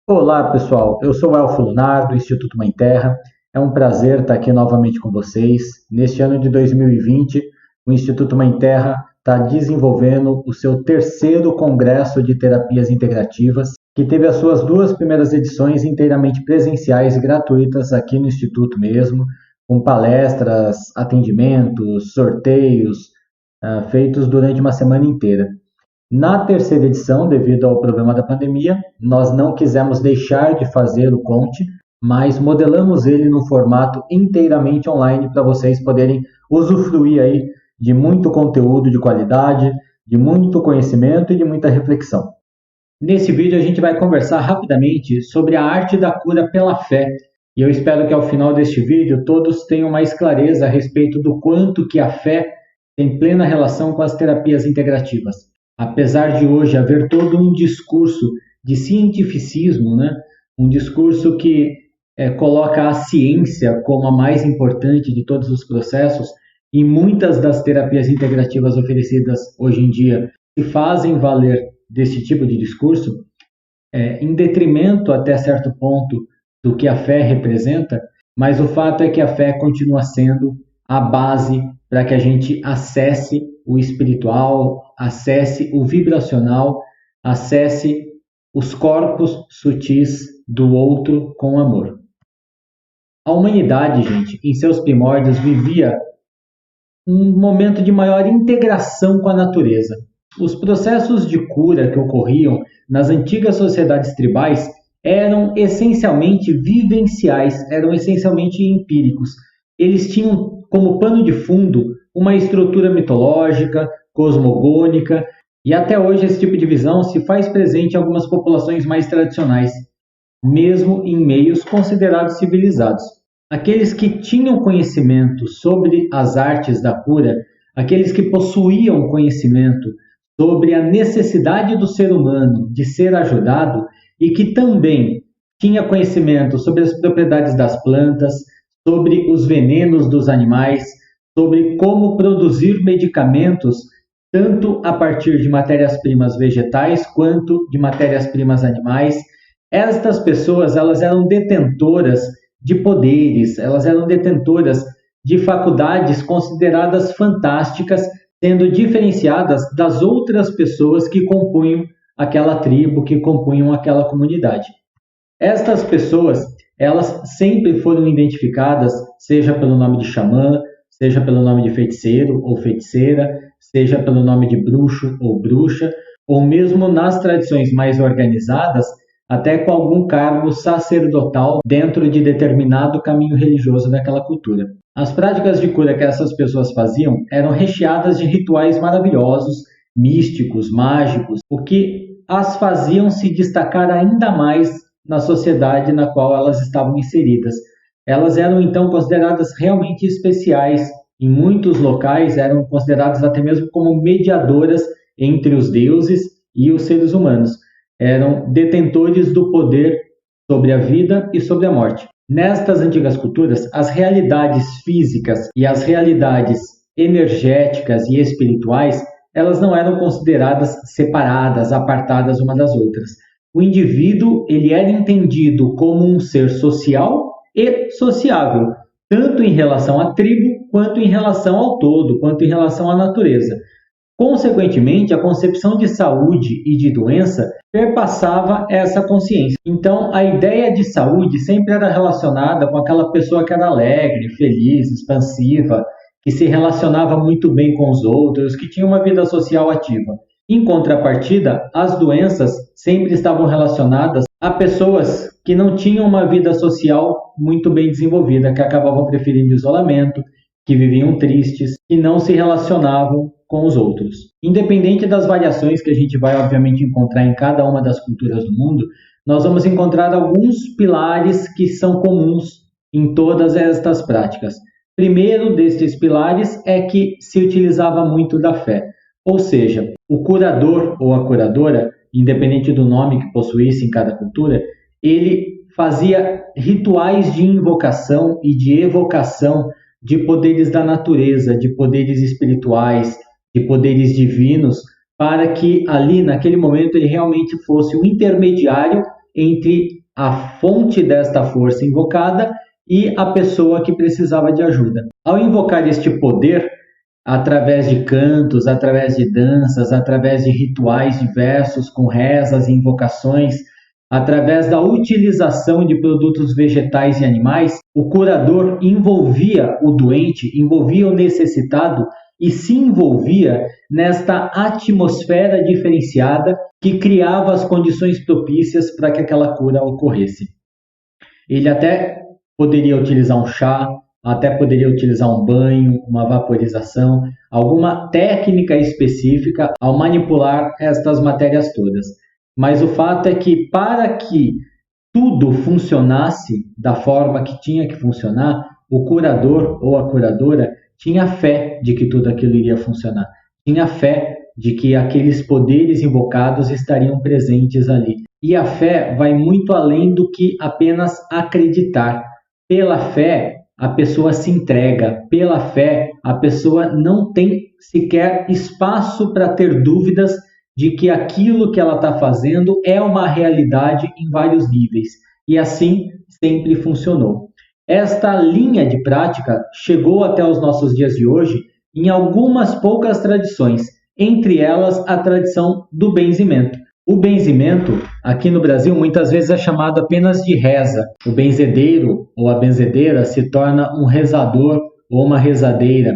Olá, pessoal. Eu sou o Elfo Lunar, do Instituto Mãe Terra. É um prazer estar aqui novamente com vocês. Neste ano de 2020, o Instituto Mãe Terra está desenvolvendo o seu terceiro Congresso de Terapias Integrativas, que teve as suas duas primeiras edições inteiramente presenciais e gratuitas aqui no Instituto mesmo, com palestras, atendimentos, sorteios, feitos durante uma semana inteira. Na terceira edição, devido ao problema da pandemia, nós não quisemos deixar de fazer o Conte, mas modelamos ele no formato inteiramente online para vocês poderem usufruir aí de muito conteúdo de qualidade, de muito conhecimento e de muita reflexão. Nesse vídeo a gente vai conversar rapidamente sobre a arte da cura pela fé, e eu espero que ao final deste vídeo todos tenham mais clareza a respeito do quanto que a fé tem plena relação com as terapias integrativas. Apesar de hoje haver todo um discurso de cientificismo, um discurso que coloca a ciência como a mais importante de todos os processos, e muitas das terapias integrativas oferecidas hoje em dia se fazem valer desse tipo de discurso, em detrimento até certo ponto do que a fé representa, mas o fato é que a fé continua sendo a base para que a gente acesse o espiritual, acesse o vibracional, acesse os corpos sutis do outro com amor. A humanidade, gente, em seus primórdios vivia um momento de maior integração com a natureza. Os processos de cura que ocorriam nas antigas sociedades tribais eram essencialmente vivenciais, eram essencialmente empíricos. Eles tinham como pano de fundo uma estrutura mitológica, cosmogônica, e até hoje esse tipo de visão se faz presente em algumas populações mais tradicionais, mesmo em meios considerados civilizados. Aqueles que tinham conhecimento sobre as artes da cura, aqueles que possuíam conhecimento sobre a necessidade do ser humano de ser ajudado e que também tinha conhecimento sobre as propriedades das plantas, sobre os venenos dos animais, sobre como produzir medicamentos tanto a partir de matérias-primas vegetais quanto de matérias-primas animais. Estas pessoas, elas eram detentoras de poderes, elas eram detentoras de faculdades consideradas fantásticas, sendo diferenciadas das outras pessoas que compunham aquela tribo, que compunham aquela comunidade. Estas pessoas, elas sempre foram identificadas, seja pelo nome de xamã, seja pelo nome de feiticeiro ou feiticeira, seja pelo nome de bruxo ou bruxa, ou mesmo nas tradições mais organizadas, até com algum cargo sacerdotal dentro de determinado caminho religioso daquela cultura. As práticas de cura que essas pessoas faziam eram recheadas de rituais maravilhosos, místicos, mágicos, o que as faziam se destacar ainda mais na sociedade na qual elas estavam inseridas. Elas eram então consideradas realmente especiais. Em muitos locais eram consideradas até mesmo como mediadoras entre os deuses e os seres humanos. Eram detentores do poder sobre a vida e sobre a morte. Nestas antigas culturas, as realidades físicas e as realidades energéticas e espirituais, elas não eram consideradas separadas, apartadas uma das outras. O indivíduo, ele era entendido como um ser social e sociável, tanto em relação à tribo, quanto em relação ao todo, quanto em relação à natureza. Consequentemente, a concepção de saúde e de doença perpassava essa consciência. Então, a ideia de saúde sempre era relacionada com aquela pessoa que era alegre, feliz, expansiva, que se relacionava muito bem com os outros, que tinha uma vida social ativa. Em contrapartida, as doenças sempre estavam relacionadas a pessoas que não tinham uma vida social muito bem desenvolvida, que acabavam preferindo isolamento, que viviam tristes, que não se relacionavam com os outros. Independente das variações que a gente vai, obviamente, encontrar em cada uma das culturas do mundo, nós vamos encontrar alguns pilares que são comuns em todas estas práticas. Primeiro destes pilares é que se utilizava muito da fé, ou seja, o curador ou a curadora, independente do nome que possuísse em cada cultura, ele fazia rituais de invocação e de evocação de poderes da natureza, de poderes espirituais, de poderes divinos, para que ali, naquele momento, ele realmente fosse o intermediário entre a fonte desta força invocada e a pessoa que precisava de ajuda. Ao invocar este poder, através de cantos, através de danças, através de rituais diversos, com rezas e invocações, através da utilização de produtos vegetais e animais, o curador envolvia o doente, envolvia o necessitado e se envolvia nesta atmosfera diferenciada que criava as condições propícias para que aquela cura ocorresse. Ele até poderia utilizar um chá, até poderia utilizar um banho, uma vaporização, alguma técnica específica ao manipular estas matérias todas. Mas o fato é que para que tudo funcionasse da forma que tinha que funcionar, o curador ou a curadora tinha fé de que tudo aquilo iria funcionar. Tinha fé de que aqueles poderes invocados estariam presentes ali. E a fé vai muito além do que apenas acreditar. Pela fé, a pessoa se entrega. Pela fé, a pessoa não tem sequer espaço para ter dúvidas de que aquilo que ela está fazendo é uma realidade em vários níveis. E assim sempre funcionou. Esta linha de prática chegou até os nossos dias de hoje em algumas poucas tradições, entre elas a tradição do benzimento. O benzimento, aqui no Brasil, muitas vezes é chamado apenas de reza. O benzedeiro ou a benzedeira se torna um rezador ou uma rezadeira.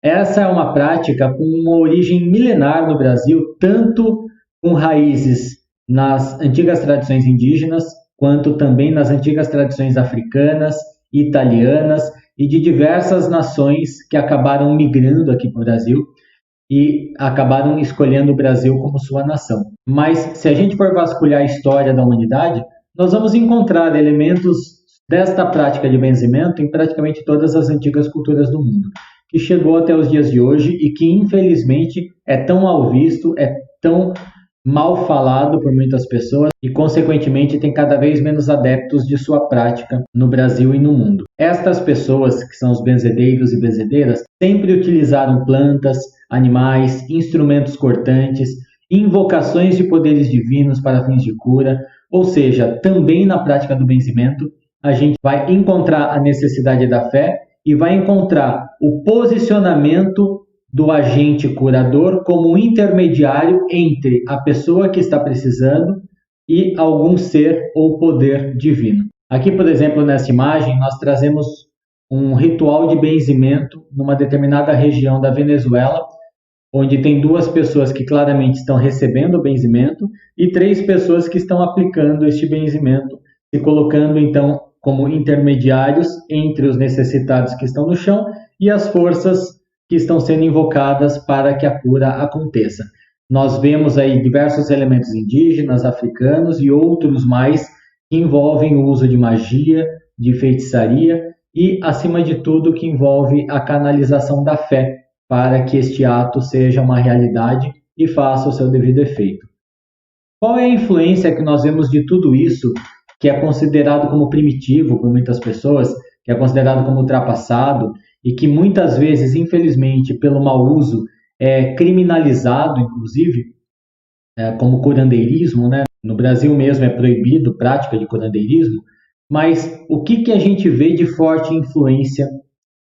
Essa é uma prática com uma origem milenar no Brasil, tanto com raízes nas antigas tradições indígenas, quanto também nas antigas tradições africanas, italianas e de diversas nações que acabaram migrando aqui para o Brasil e acabaram escolhendo o Brasil como sua nação. Mas se a gente for vasculhar a história da humanidade, nós vamos encontrar elementos desta prática de benzimento em praticamente todas as antigas culturas do mundo, que chegou até os dias de hoje e que infelizmente é tão mal visto, é tão mal falado por muitas pessoas e, consequentemente, tem cada vez menos adeptos de sua prática no Brasil e no mundo. Estas pessoas, que são os benzedeiros e benzedeiras, sempre utilizaram plantas, animais, instrumentos cortantes, invocações de poderes divinos para fins de cura, ou seja, também na prática do benzimento, a gente vai encontrar a necessidade da fé e vai encontrar o posicionamento do agente curador como um intermediário entre a pessoa que está precisando e algum ser ou poder divino. Aqui, por exemplo, nessa imagem, nós trazemos um ritual de benzimento numa determinada região da Venezuela, onde tem 2 pessoas que claramente estão recebendo o benzimento e 3 pessoas que estão aplicando este benzimento, se colocando então como intermediários entre os necessitados que estão no chão e as forças que estão sendo invocadas para que a cura aconteça. Nós vemos aí diversos elementos indígenas, africanos e outros mais que envolvem o uso de magia, de feitiçaria e, acima de tudo, que envolve a canalização da fé para que este ato seja uma realidade e faça o seu devido efeito. Qual é a influência que nós vemos de tudo isso, que é considerado como primitivo por muitas pessoas, que é considerado como ultrapassado, e que muitas vezes, infelizmente, pelo mau uso, é criminalizado, inclusive, como curandeirismo, né? No Brasil mesmo é proibido a prática de curandeirismo, mas o que a gente vê de forte influência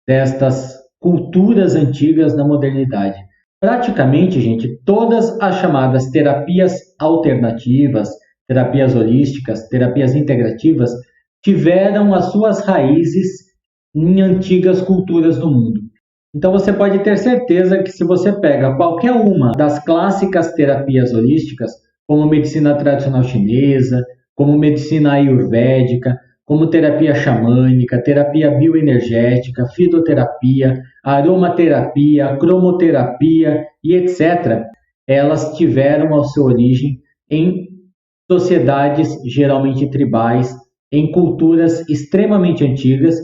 destas culturas antigas na modernidade? Praticamente, gente, todas as chamadas terapias alternativas, terapias holísticas, terapias integrativas, tiveram as suas raízes em antigas culturas do mundo. Então você pode ter certeza que se você pega qualquer uma das clássicas terapias holísticas, como medicina tradicional chinesa, como medicina ayurvédica, como terapia xamânica, terapia bioenergética, fitoterapia, aromaterapia, cromoterapia e etc., elas tiveram a sua origem em sociedades geralmente tribais, em culturas extremamente antigas,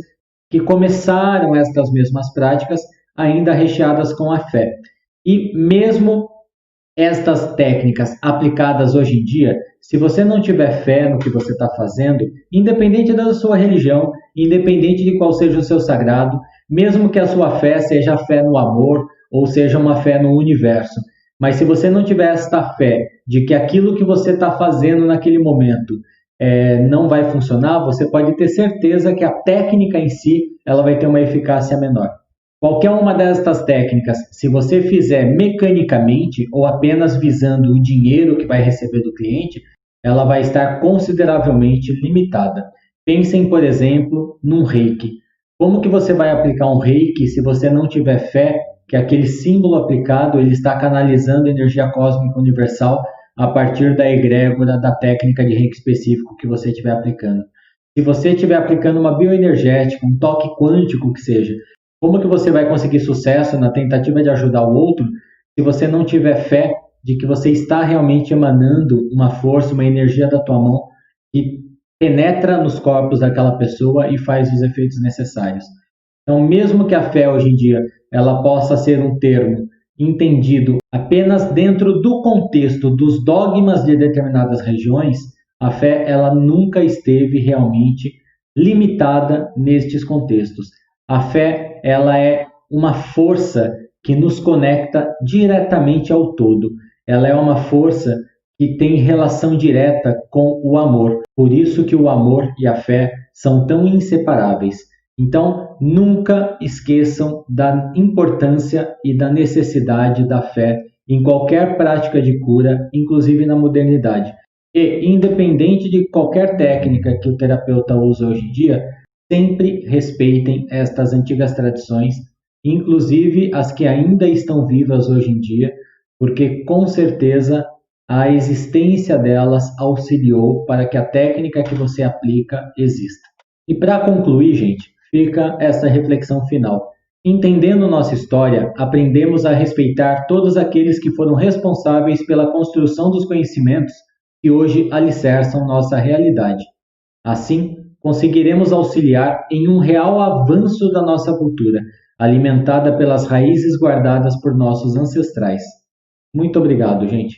que começaram estas mesmas práticas ainda recheadas com a fé. E mesmo estas técnicas aplicadas hoje em dia, se você não tiver fé no que você está fazendo, independente da sua religião, independente de qual seja o seu sagrado, mesmo que a sua fé seja a fé no amor ou seja uma fé no universo, mas se você não tiver esta fé de que aquilo que você está fazendo naquele momento não vai funcionar, você pode ter certeza que a técnica em si ela vai ter uma eficácia menor. Qualquer uma destas técnicas, se você fizer mecanicamente ou apenas visando o dinheiro que vai receber do cliente, ela vai estar consideravelmente limitada. Pensem, por exemplo, num reiki. Como que você vai aplicar um reiki se você não tiver fé que aquele símbolo aplicado ele está canalizando energia cósmica universal a partir da egrégora da técnica de reiki específico que você estiver aplicando? Se você estiver aplicando uma bioenergética, um toque quântico que seja, como que você vai conseguir sucesso na tentativa de ajudar o outro se você não tiver fé de que você está realmente emanando uma força, uma energia da tua mão que penetra nos corpos daquela pessoa e faz os efeitos necessários? Então, mesmo que a fé hoje em dia ela possa ser um termo entendido apenas dentro do contexto dos dogmas de determinadas regiões, a fé ela nunca esteve realmente limitada nestes contextos. A fé ela é uma força que nos conecta diretamente ao todo. Ela é uma força que tem relação direta com o amor. Por isso que o amor e a fé são tão inseparáveis. Então, nunca esqueçam da importância e da necessidade da fé em qualquer prática de cura, inclusive na modernidade. E, independente de qualquer técnica que o terapeuta usa hoje em dia, sempre respeitem estas antigas tradições, inclusive as que ainda estão vivas hoje em dia, porque com certeza a existência delas auxiliou para que a técnica que você aplica exista. E para concluir, gente, fica essa reflexão final. Entendendo nossa história, aprendemos a respeitar todos aqueles que foram responsáveis pela construção dos conhecimentos que hoje alicerçam nossa realidade. Assim, conseguiremos auxiliar em um real avanço da nossa cultura, alimentada pelas raízes guardadas por nossos ancestrais. Muito obrigado, gente.